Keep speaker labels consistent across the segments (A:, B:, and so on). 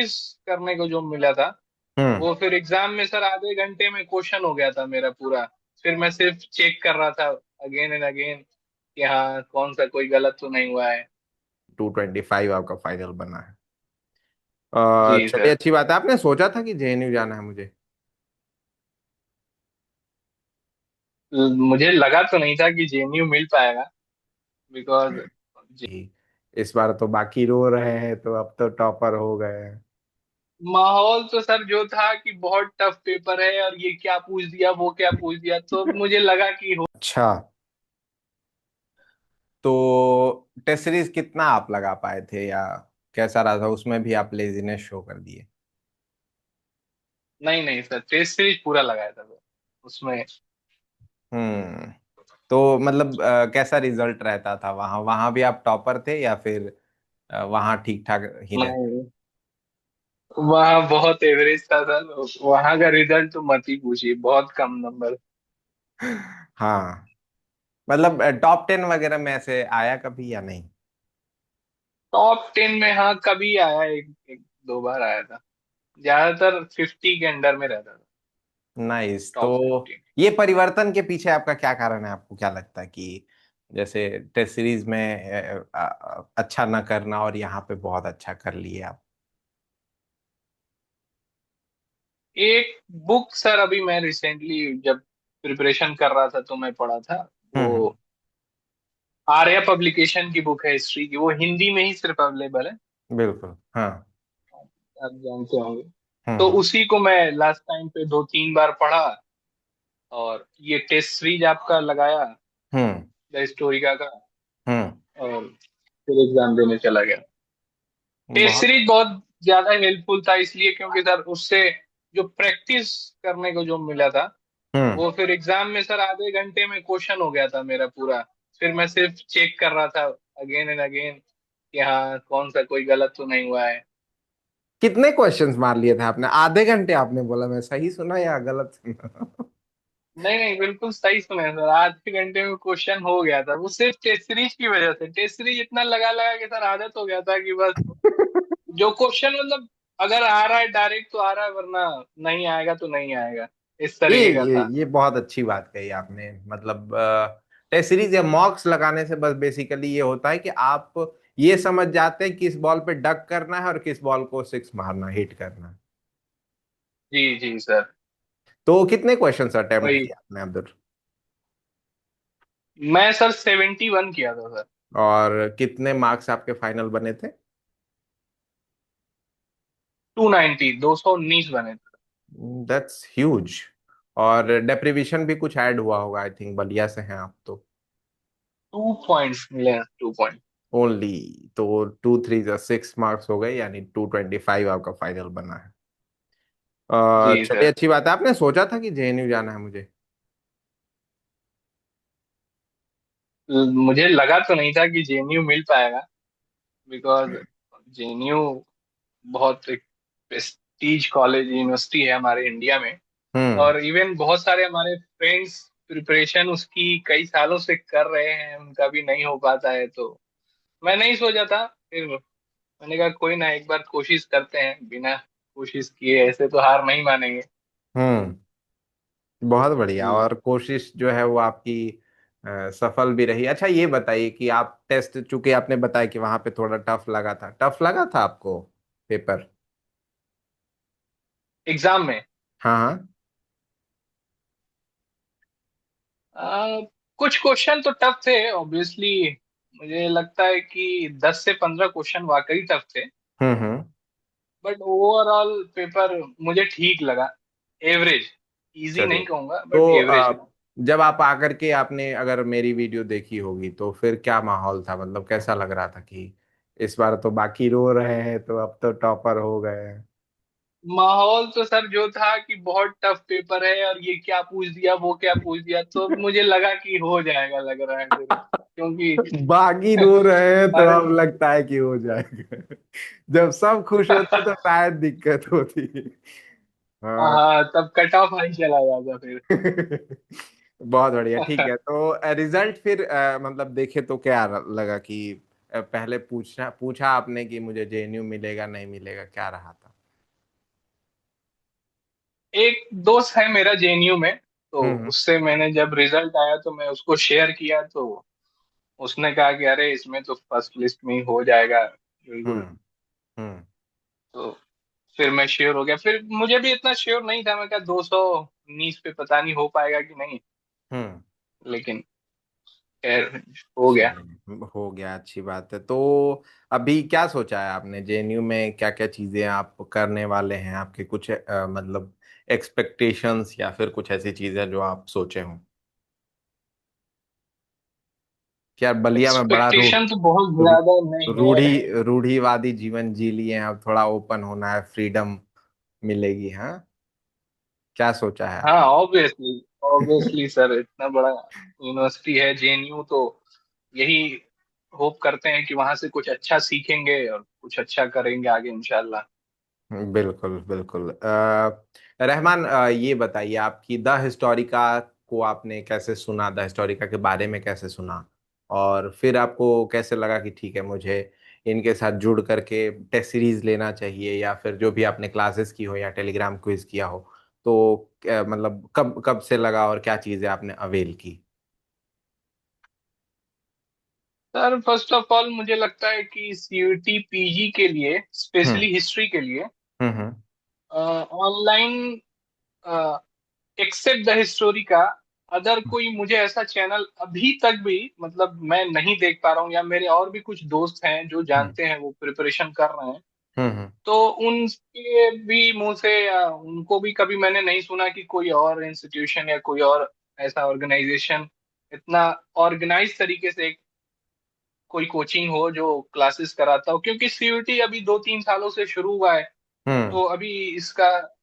A: करने को जो मिला था
B: हम्म।
A: वो फिर एग्जाम में सर आधे घंटे में क्वेश्चन हो गया था मेरा पूरा। फिर मैं सिर्फ चेक कर रहा था अगेन एंड अगेन कि हाँ कौन सा कोई गलत तो नहीं हुआ है।
B: 225 आपका फाइनल बना है।
A: जी
B: चलिए,
A: सर।
B: अच्छी बात है। आपने सोचा था कि जेएनयू जाना है मुझे?
A: मुझे लगा तो नहीं था कि जेएनयू मिल पाएगा बिकॉज
B: कि इस बार तो बाकी रो रहे हैं, तो अब तो टॉपर हो गए हैं।
A: माहौल तो सर जो था कि बहुत टफ पेपर है और ये क्या पूछ दिया वो क्या पूछ दिया तो मुझे लगा कि हो।
B: अच्छा, तो टेस्ट सीरीज कितना आप लगा पाए थे, या कैसा रहा था? उसमें भी आप लेजीनेस शो कर दिए?
A: नहीं नहीं सर टेस्ट सीरीज पूरा लगाया था सर उसमें।
B: हम्म। तो मतलब कैसा रिजल्ट रहता था वहां? वहां भी आप टॉपर थे, या फिर वहां ठीक ठाक ही रहते?
A: नहीं वहाँ बहुत एवरेज था सर वहाँ का रिजल्ट तो मत ही पूछिए बहुत कम नंबर।
B: हाँ, मतलब टॉप 10 वगैरह में ऐसे आया कभी या नहीं?
A: टॉप 10 में हाँ कभी आया एक दो बार आया था। ज्यादातर 50 के अंडर में रहता था।
B: नाइस। तो
A: टॉप 50।
B: ये परिवर्तन के पीछे आपका क्या कारण है? आपको क्या लगता है कि जैसे टेस्ट सीरीज में अच्छा न करना, और यहाँ पे बहुत अच्छा कर लिए आप?
A: एक बुक सर अभी मैं रिसेंटली जब प्रिपरेशन कर रहा था तो मैं पढ़ा था वो
B: हम्म।
A: आर्या पब्लिकेशन की बुक है हिस्ट्री की वो हिंदी में ही सिर्फ अवेलेबल है।
B: बिल्कुल, हाँ।
A: आप जानते होंगे। तो
B: हम्म।
A: उसी को मैं लास्ट टाइम पे दो तीन बार पढ़ा और ये टेस्ट सीरीज आपका लगाया
B: हम्म।
A: द हिस्टोरिका का
B: हम्म।
A: और फिर एग्जाम देने चला गया। टेस्ट
B: बहुत।
A: सीरीज बहुत ज्यादा हेल्पफुल था इसलिए क्योंकि सर उससे जो प्रैक्टिस करने को जो मिला था
B: हम्म।
A: वो फिर एग्जाम में सर आधे घंटे में क्वेश्चन हो गया था मेरा पूरा। फिर मैं सिर्फ चेक कर रहा था अगेन एंड अगेन कि हाँ कौन सा कोई गलत तो नहीं हुआ है।
B: कितने क्वेश्चंस मार लिए थे आपने? आधे घंटे आपने बोला, मैं सही सुना या गलत सुना?
A: नहीं नहीं बिल्कुल सही सुने सर आधे घंटे में क्वेश्चन हो गया था वो सिर्फ टेस्ट सीरीज की वजह से। टेस्ट सीरीज इतना लगा लगा के सर आदत हो गया था कि बस जो क्वेश्चन मतलब अगर आ रहा है डायरेक्ट तो आ रहा है वरना नहीं आएगा तो नहीं आएगा इस
B: ये
A: तरीके का
B: ये
A: था।
B: ये बहुत अच्छी बात कही आपने। मतलब टेस्ट सीरीज या मॉक्स लगाने से बस बेसिकली ये होता है कि आप ये समझ जाते हैं किस बॉल पे डक करना है और किस बॉल को सिक्स मारना, हिट करना है।
A: जी जी सर।
B: तो कितने क्वेश्चंस अटेम्प्ट
A: वही
B: किए आपने अब्दुल?
A: मैं सर 71 किया था सर।
B: और कितने मार्क्स आपके फाइनल बने थे?
A: 290 219 बने थे।
B: That's huge. और डेप्रिवेशन भी कुछ ऐड हुआ होगा, आई थिंक। बलिया से हैं आप तो।
A: 2 पॉइंट्स मिले हैं 2 पॉइंट।
B: ओनली। तो 2 3 6 मार्क्स हो गए, यानी 225 आपका फाइनल बना है।
A: जी
B: चलिए,
A: सर।
B: अच्छी बात है। आपने सोचा था कि जेएनयू जाना है मुझे?
A: मुझे लगा तो नहीं था कि जेएनयू मिल पाएगा बिकॉज जेएनयू बहुत एक प्रेस्टीज कॉलेज यूनिवर्सिटी है हमारे इंडिया में।
B: हम्म।
A: और इवन बहुत सारे हमारे फ्रेंड्स प्रिपरेशन उसकी कई सालों से कर रहे हैं उनका भी नहीं हो पाता है तो मैं नहीं सोचा था। फिर मैंने कहा कोई ना एक बार कोशिश करते हैं बिना कोशिश किए ऐसे तो हार नहीं मानेंगे।
B: हम्म। बहुत बढ़िया।
A: जी।
B: और कोशिश जो है वो आपकी सफल भी रही। अच्छा, ये बताइए कि आप टेस्ट, चूंकि आपने बताया कि वहां पे थोड़ा टफ लगा था, टफ लगा था आपको पेपर?
A: एग्जाम में
B: हाँ, हाँ।
A: आ, कुछ क्वेश्चन तो टफ थे ऑब्वियसली। मुझे लगता है कि 10 से 15 क्वेश्चन वाकई टफ थे।
B: हम्म। हम्म।
A: बट ओवरऑल पेपर मुझे ठीक लगा। एवरेज। इजी
B: चलिए।
A: नहीं कहूंगा बट
B: तो
A: एवरेज।
B: जब आप आकर के आपने अगर मेरी वीडियो देखी होगी, तो फिर क्या माहौल था? मतलब कैसा लग रहा था कि इस बार तो बाकी रो रहे हैं, तो अब तो टॉपर हो गए हैं?
A: माहौल तो सर जो था कि बहुत टफ पेपर है और ये क्या पूछ दिया वो क्या पूछ दिया तो मुझे लगा कि हो जाएगा लग रहा है फिर क्योंकि
B: बाकी रो रहे हैं तो
A: अरे
B: अब लगता है कि हो जाएगा। जब सब खुश होते तो शायद दिक्कत होती। हाँ।
A: हाँ तब कट ऑफ हाई चला जाता फिर।
B: बहुत बढ़िया। ठीक है, तो रिजल्ट फिर मतलब देखे तो क्या लगा कि पहले पूछा पूछा आपने कि मुझे जेएनयू मिलेगा नहीं मिलेगा, क्या रहा था?
A: एक दोस्त है मेरा जेएनयू में, तो
B: हम्म।
A: उससे मैंने जब रिजल्ट आया तो मैं उसको शेयर किया, तो उसने कहा कि अरे इसमें तो फर्स्ट लिस्ट में ही हो जाएगा, बिल्कुल।
B: हम्म। हम्म।
A: तो फिर मैं श्योर हो गया। फिर मुझे भी इतना श्योर नहीं था, मैं कहा 219 पे पता नहीं हो पाएगा कि नहीं,
B: हम्म।
A: लेकिन खैर हो गया।
B: चलिए, हो गया, अच्छी बात है। तो अभी क्या सोचा है आपने, जेएनयू में क्या क्या चीजें आप करने वाले हैं? आपके कुछ मतलब एक्सपेक्टेशंस या फिर कुछ ऐसी चीजें जो आप सोचे हों? क्या बलिया में बड़ा
A: एक्सपेक्टेशन तो बहुत
B: रू-
A: ज्यादा नहीं है।
B: रूढ़िवादी जीवन जी लिए हैं, अब थोड़ा ओपन होना है, फ्रीडम मिलेगी, हाँ? क्या सोचा है
A: हाँ,
B: आप?
A: ऑब्वियसली ऑब्वियसली सर, इतना बड़ा यूनिवर्सिटी है जेएनयू, तो यही होप करते हैं कि वहां से कुछ अच्छा सीखेंगे और कुछ अच्छा करेंगे आगे इंशाल्लाह।
B: बिल्कुल बिल्कुल। रहमान, ये बताइए, आपकी द हिस्टोरिका को आपने कैसे सुना? द हिस्टोरिका के बारे में कैसे सुना? और फिर आपको कैसे लगा कि ठीक है, मुझे इनके साथ जुड़ करके टेस्ट सीरीज लेना चाहिए, या फिर जो भी आपने क्लासेस की हो या टेलीग्राम क्विज किया हो, तो मतलब कब कब से लगा और क्या चीजें आपने अवेल की?
A: सर फर्स्ट ऑफ ऑल मुझे लगता है कि सीयूटी पीजी के लिए,
B: हम्म।
A: स्पेशली हिस्ट्री के लिए,
B: हम्म।
A: ऑनलाइन, एक्सेप्ट द हिस्टोरी का, अदर कोई मुझे ऐसा चैनल अभी तक भी, मतलब मैं नहीं देख पा रहा हूँ, या मेरे और भी कुछ दोस्त हैं जो
B: हम्म।
A: जानते हैं वो प्रिपरेशन कर रहे हैं,
B: हम्म।
A: तो उनके भी मुंह से, या उनको भी कभी मैंने नहीं सुना कि कोई और इंस्टीट्यूशन या कोई और ऐसा ऑर्गेनाइजेशन इतना ऑर्गेनाइज तरीके से कोई कोचिंग हो जो क्लासेस कराता हो, क्योंकि सीयूटी अभी 2-3 सालों से शुरू हुआ है।
B: हम्म।
A: तो अभी इसका,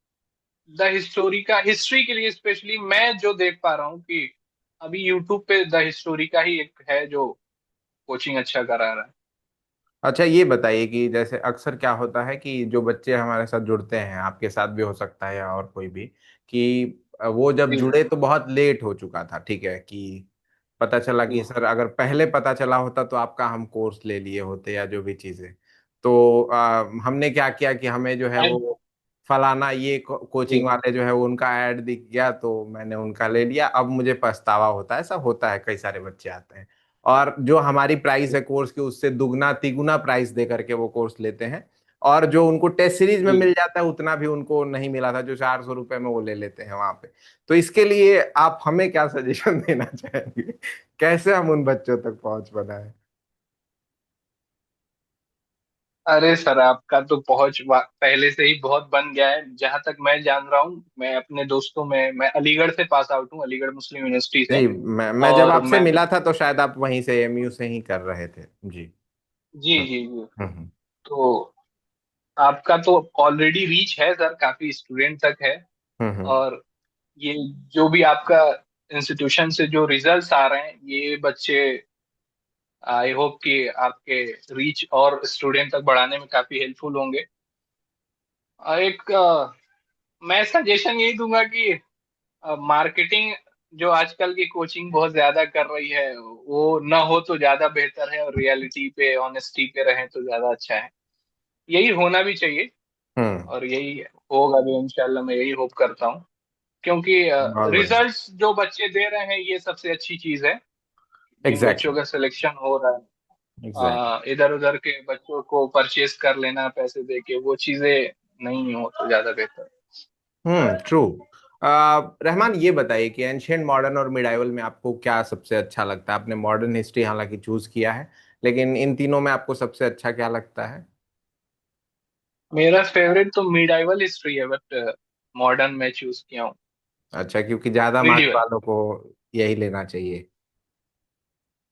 A: द हिस्टोरी का, हिस्ट्री के लिए स्पेशली मैं जो देख पा रहा हूँ कि अभी यूट्यूब पे द हिस्टोरी का ही एक है जो कोचिंग अच्छा करा रहा है।
B: अच्छा, ये बताइए कि जैसे अक्सर क्या होता है कि जो बच्चे हमारे साथ जुड़ते हैं, आपके साथ भी हो सकता है या और कोई भी, कि वो जब
A: जी
B: जुड़े तो बहुत लेट हो चुका था, ठीक है, कि पता चला
A: जी
B: कि सर अगर पहले पता चला होता तो आपका हम कोर्स ले लिए होते या जो भी चीजें। तो हमने क्या किया कि हमें जो है
A: आई-
B: वो फलाना ये कोचिंग
A: जी
B: वाले जो है वो उनका ऐड दिख गया तो मैंने उनका ले लिया, अब मुझे पछतावा होता है। ऐसा होता है, कई सारे बच्चे आते हैं और जो हमारी प्राइस
A: जी
B: है कोर्स की उससे दुगना तिगुना प्राइस दे करके वो कोर्स लेते हैं, और जो उनको टेस्ट सीरीज में
A: जी।
B: मिल जाता है उतना भी उनको नहीं मिला था जो 400 रुपए में वो ले लेते हैं वहां पे। तो इसके लिए आप हमें क्या सजेशन देना चाहेंगे? कैसे हम उन बच्चों तक पहुंच बनाए?
A: अरे सर, आपका तो पहुंच पहले से ही बहुत बन गया है, जहां तक मैं जान रहा हूँ। मैं अपने दोस्तों में, मैं अलीगढ़ से पास आउट हूँ, अलीगढ़ मुस्लिम यूनिवर्सिटी से।
B: नहीं, मैं जब
A: और
B: आपसे
A: मैं,
B: मिला था तो शायद आप वहीं से एमयू से ही कर रहे थे। जी।
A: जी
B: हम्म।
A: जी जी,
B: हम्म।
A: तो आपका तो ऑलरेडी रीच है सर, काफी स्टूडेंट तक है।
B: हम्म।
A: और ये जो भी आपका इंस्टीट्यूशन से जो रिजल्ट्स आ रहे हैं, ये बच्चे, आई होप कि आपके रीच और स्टूडेंट तक बढ़ाने में काफी हेल्पफुल होंगे। एक मैं सजेशन यही दूंगा कि मार्केटिंग जो आजकल की कोचिंग बहुत ज्यादा कर रही है, वो ना हो तो ज्यादा बेहतर है, और रियलिटी पे, ऑनेस्टी पे रहें तो ज्यादा अच्छा है। यही होना भी चाहिए,
B: हम्म।
A: और यही होगा भी इंशाल्लाह, मैं यही होप करता हूँ। क्योंकि
B: बहुत बढ़िया।
A: रिजल्ट्स जो बच्चे दे रहे हैं ये सबसे अच्छी चीज है। जिन बच्चों
B: एग्जैक्टली।
A: का सिलेक्शन हो रहा
B: एग्जैक्टली।
A: है, इधर उधर के बच्चों को परचेज कर लेना पैसे दे के, वो चीजें नहीं हो तो ज्यादा बेहतर।
B: ट्रू। रहमान, ये बताइए कि एंशियंट, मॉडर्न और मिडाइवल में आपको क्या सबसे अच्छा लगता है? आपने मॉडर्न हिस्ट्री हालांकि चूज किया है, लेकिन इन तीनों में आपको सबसे अच्छा क्या लगता है?
A: मेरा फेवरेट तो मिडाइवल हिस्ट्री है, बट मॉडर्न में चूज किया हूँ।
B: अच्छा, क्योंकि ज्यादा मार्क्स
A: मिडिवल।
B: वालों को यही लेना चाहिए।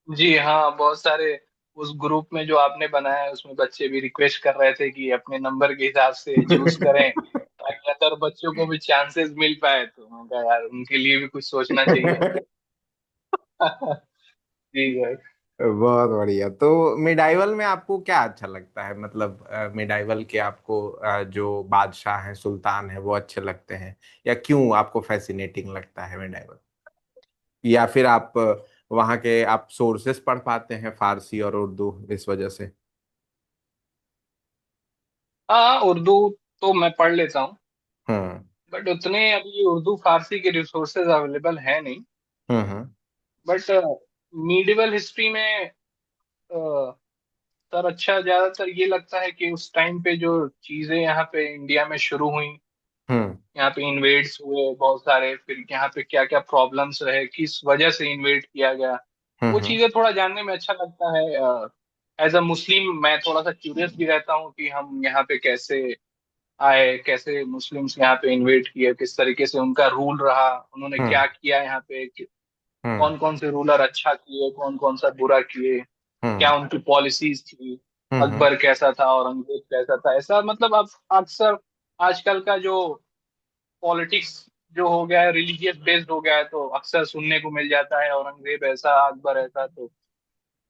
A: जी हाँ, बहुत सारे उस ग्रुप में जो आपने बनाया है उसमें बच्चे भी रिक्वेस्ट कर रहे थे कि अपने नंबर के हिसाब से चूज करें, ताकि अदर बच्चों को भी चांसेस मिल पाए। तो मैंने कहा यार, उनके लिए भी कुछ सोचना चाहिए। जी भाई।
B: बहुत बढ़िया। तो मिडाइवल में आपको क्या अच्छा लगता है? मतलब मिडाइवल के आपको जो बादशाह हैं, सुल्तान हैं, वो अच्छे लगते हैं, या क्यों आपको फैसिनेटिंग लगता है मिडाइवल? या फिर आप वहाँ के आप सोर्सेस पढ़ पाते हैं फारसी और उर्दू इस वजह से?
A: हाँ, उर्दू तो मैं पढ़ लेता हूँ,
B: हम्म।
A: बट उतने अभी उर्दू फारसी के रिसोर्सेज अवेलेबल है नहीं।
B: हम्म।
A: बट मीडिवल हिस्ट्री में सर अच्छा ज्यादातर ये लगता है कि उस टाइम पे जो चीजें यहाँ पे इंडिया में शुरू हुई,
B: हम्म।
A: यहाँ पे इन्वेड्स हुए बहुत सारे, फिर यहाँ पे क्या क्या प्रॉब्लम्स रहे, किस वजह से इन्वेड किया गया, वो
B: हम्म।
A: चीजें थोड़ा जानने में अच्छा लगता है। एज अ मुस्लिम मैं थोड़ा सा क्यूरियस भी रहता हूँ कि हम यहाँ पे कैसे आए, कैसे मुस्लिम्स यहाँ पे इन्वेड किए, किस तरीके से उनका रूल रहा, उन्होंने
B: हम्म।
A: क्या किया यहाँ पे,
B: हम्म।
A: कौन कौन से रूलर अच्छा किए, कौन कौन सा बुरा किए, क्या
B: हम्म।
A: उनकी पॉलिसीज थी,
B: हम्म।
A: अकबर कैसा था, औरंगजेब कैसा था, ऐसा मतलब अब अक्सर आजकल का जो पॉलिटिक्स जो हो गया है रिलीजियस बेस्ड हो गया है, तो अक्सर सुनने को मिल जाता है औरंगजेब ऐसा, अकबर ऐसा। तो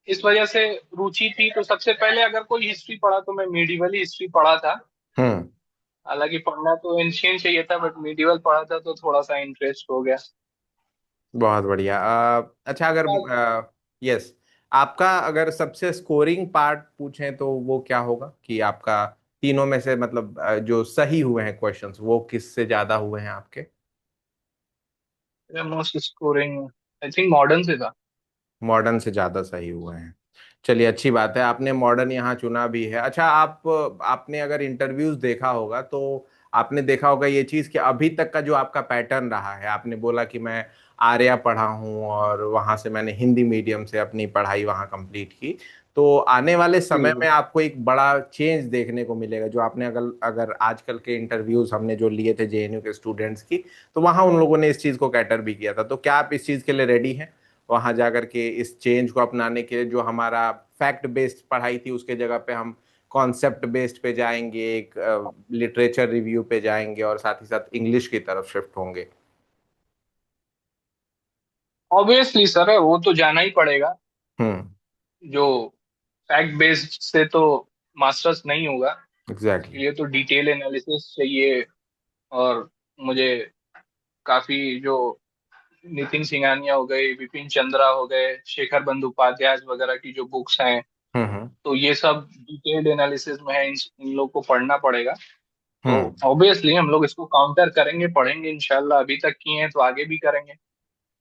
A: इस वजह से रुचि थी। तो सबसे पहले अगर कोई हिस्ट्री पढ़ा तो मैं मिडिवली हिस्ट्री पढ़ा था।
B: हम्म।
A: हालांकि पढ़ना तो एंशियंट चाहिए था, बट मिडिवल पढ़ा था तो थोड़ा सा इंटरेस्ट हो गया।
B: बहुत बढ़िया। अच्छा, अगर यस, आपका अगर सबसे स्कोरिंग पार्ट पूछें तो वो क्या होगा कि आपका तीनों में से मतलब जो सही हुए हैं क्वेश्चंस वो किससे ज्यादा हुए हैं आपके?
A: Most scoring I think modern से था।
B: मॉडर्न से ज्यादा सही हुए हैं। चलिए, अच्छी बात है, आपने मॉडर्न यहाँ चुना भी है। अच्छा, आपने अगर इंटरव्यूज देखा होगा तो आपने देखा होगा ये चीज कि अभी तक का जो आपका पैटर्न रहा है, आपने बोला कि मैं आर्या पढ़ा हूँ और वहां से मैंने हिंदी मीडियम से अपनी पढ़ाई वहां कंप्लीट की। तो आने वाले समय
A: जी।
B: में आपको एक बड़ा चेंज देखने को मिलेगा। जो आपने अगर अगर आजकल के इंटरव्यूज हमने जो लिए थे जेएनयू के स्टूडेंट्स की, तो वहां उन लोगों ने इस चीज को कैटर भी किया था। तो क्या आप इस चीज के लिए रेडी हैं, वहां जाकर के इस चेंज को अपनाने के लिए? जो हमारा फैक्ट बेस्ड पढ़ाई थी उसके जगह पे हम कॉन्सेप्ट बेस्ड पे जाएंगे, एक लिटरेचर रिव्यू पे जाएंगे और साथ ही साथ इंग्लिश की तरफ शिफ्ट होंगे?
A: ऑब्वियसली सर, वो तो जाना ही पड़ेगा।
B: हम्म।
A: जो फैक्ट बेस्ड से तो मास्टर्स नहीं होगा, उसके
B: एग्जैक्टली।
A: लिए तो डिटेल एनालिसिस चाहिए। और मुझे काफी जो नितिन सिंघानिया हो गए, विपिन चंद्रा हो गए, शेखर बंदोपाध्याय वगैरह की जो बुक्स हैं,
B: हम्म।
A: तो ये सब डिटेल्ड एनालिसिस में है, इन लोग को पढ़ना पड़ेगा। तो
B: हम्म।
A: ऑब्वियसली हम लोग इसको काउंटर करेंगे, पढ़ेंगे इंशाल्लाह, अभी तक किए हैं तो आगे भी करेंगे।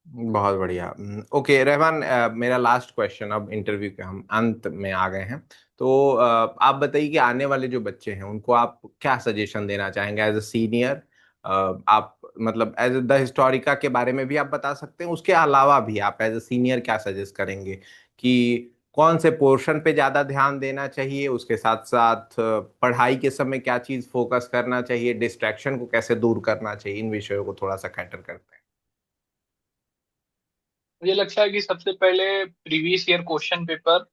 B: बहुत बढ़िया। ओके रहमान, मेरा लास्ट क्वेश्चन, अब इंटरव्यू के हम अंत में आ गए हैं। तो आप बताइए कि आने वाले जो बच्चे हैं उनको आप क्या सजेशन देना चाहेंगे एज अ सीनियर? आप मतलब एज द हिस्टोरिका के बारे में भी आप बता सकते हैं, उसके अलावा भी आप एज अ सीनियर क्या सजेस्ट करेंगे कि कौन से पोर्शन पे ज्यादा ध्यान देना चाहिए, उसके साथ साथ पढ़ाई के समय क्या चीज फोकस करना चाहिए, डिस्ट्रैक्शन को कैसे दूर करना चाहिए, इन विषयों को थोड़ा सा कैटर करते
A: मुझे लगता है कि सबसे पहले प्रीवियस ईयर क्वेश्चन पेपर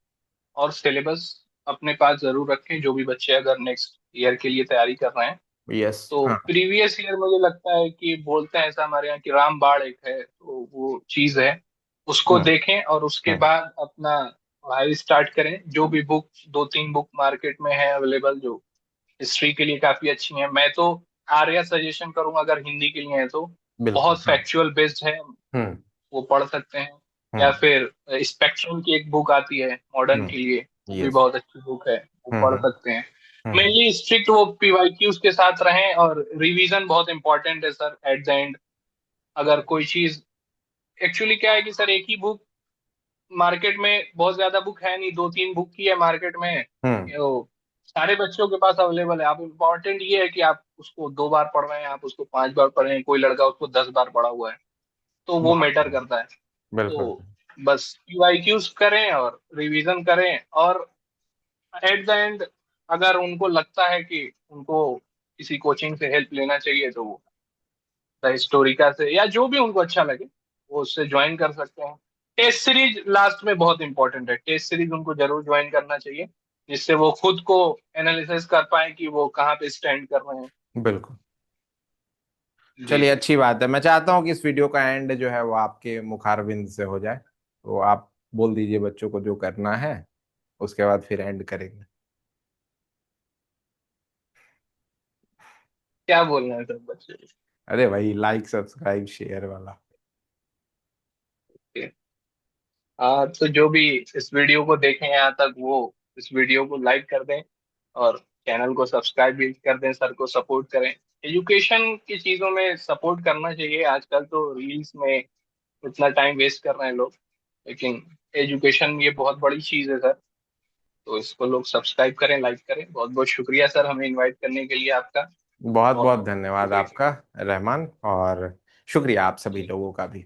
A: और सिलेबस अपने पास जरूर रखें, जो भी बच्चे अगर नेक्स्ट ईयर के लिए तैयारी कर रहे हैं।
B: हैं? यस।
A: तो
B: हाँ।
A: प्रीवियस ईयर मुझे लगता है कि बोलते हैं ऐसा हमारे यहाँ कि रामबाण एक है, तो वो चीज है, उसको
B: हम्म।
A: देखें और उसके
B: हम्म।
A: बाद अपना पढ़ाई स्टार्ट करें। जो भी बुक, दो तीन बुक मार्केट में है अवेलेबल जो हिस्ट्री के लिए काफी अच्छी हैं, मैं तो आर्या सजेशन करूंगा अगर हिंदी के लिए है तो।
B: बिल्कुल।
A: बहुत
B: हाँ।
A: फैक्चुअल बेस्ड है,
B: हम्म।
A: वो पढ़ सकते हैं। या
B: हम्म।
A: फिर स्पेक्ट्रम की एक बुक आती है मॉडर्न के लिए,
B: हम्म।
A: वो भी
B: यस।
A: बहुत अच्छी बुक है, वो
B: हम्म।
A: पढ़
B: हम्म।
A: सकते हैं।
B: हम्म।
A: मेनली स्ट्रिक्ट वो पीवाईक्यूज के साथ रहें, और रिवीजन बहुत इंपॉर्टेंट है सर एट द एंड। अगर कोई चीज, एक्चुअली क्या है कि सर एक ही बुक, मार्केट में बहुत ज्यादा बुक है नहीं, दो तीन बुक ही है मार्केट में,
B: हम्म।
A: वो सारे बच्चों के पास अवेलेबल है। आप इम्पोर्टेंट ये है कि आप उसको दो बार पढ़ रहे हैं, आप उसको पांच बार पढ़ रहे हैं, कोई लड़का उसको 10 बार पढ़ा हुआ है, तो वो
B: बहुत
A: मैटर
B: बढ़िया।
A: करता है।
B: बिल्कुल।
A: तो बस पीवाईक्यूज करें और रिवीजन करें, और एट द एंड अगर उनको लगता है कि उनको किसी कोचिंग से हेल्प लेना चाहिए, तो वो द हिस्टोरिका से या जो भी उनको अच्छा लगे वो उससे ज्वाइन कर सकते हैं। टेस्ट सीरीज लास्ट में बहुत इंपॉर्टेंट है, टेस्ट सीरीज उनको जरूर ज्वाइन करना चाहिए, जिससे वो खुद को एनालिसिस कर पाए कि वो कहाँ पे स्टैंड कर रहे हैं।
B: बिल्कुल।
A: जी
B: चलिए,
A: जी।
B: अच्छी बात है। मैं चाहता हूँ कि इस वीडियो का एंड जो है वो आपके मुखारबिंद से हो जाए। तो आप बोल दीजिए बच्चों को जो करना है, उसके बाद फिर एंड करेंगे।
A: क्या बोलना है सब बच्चे?
B: अरे भाई, लाइक सब्सक्राइब शेयर वाला।
A: तो जो भी इस वीडियो को देखें यहाँ तक, वो इस वीडियो को लाइक कर दें और चैनल को सब्सक्राइब भी कर दें, सर को सपोर्ट करें। एजुकेशन की चीजों में सपोर्ट करना चाहिए। आजकल तो रील्स में इतना टाइम वेस्ट कर रहे हैं लोग, लेकिन एजुकेशन ये बहुत बड़ी चीज है सर। तो इसको लोग सब्सक्राइब करें, लाइक करें। बहुत बहुत शुक्रिया सर हमें इनवाइट करने के लिए आपका।
B: बहुत
A: बहुत
B: बहुत धन्यवाद
A: शुक्रिया।
B: आपका रहमान, और शुक्रिया आप सभी लोगों का भी।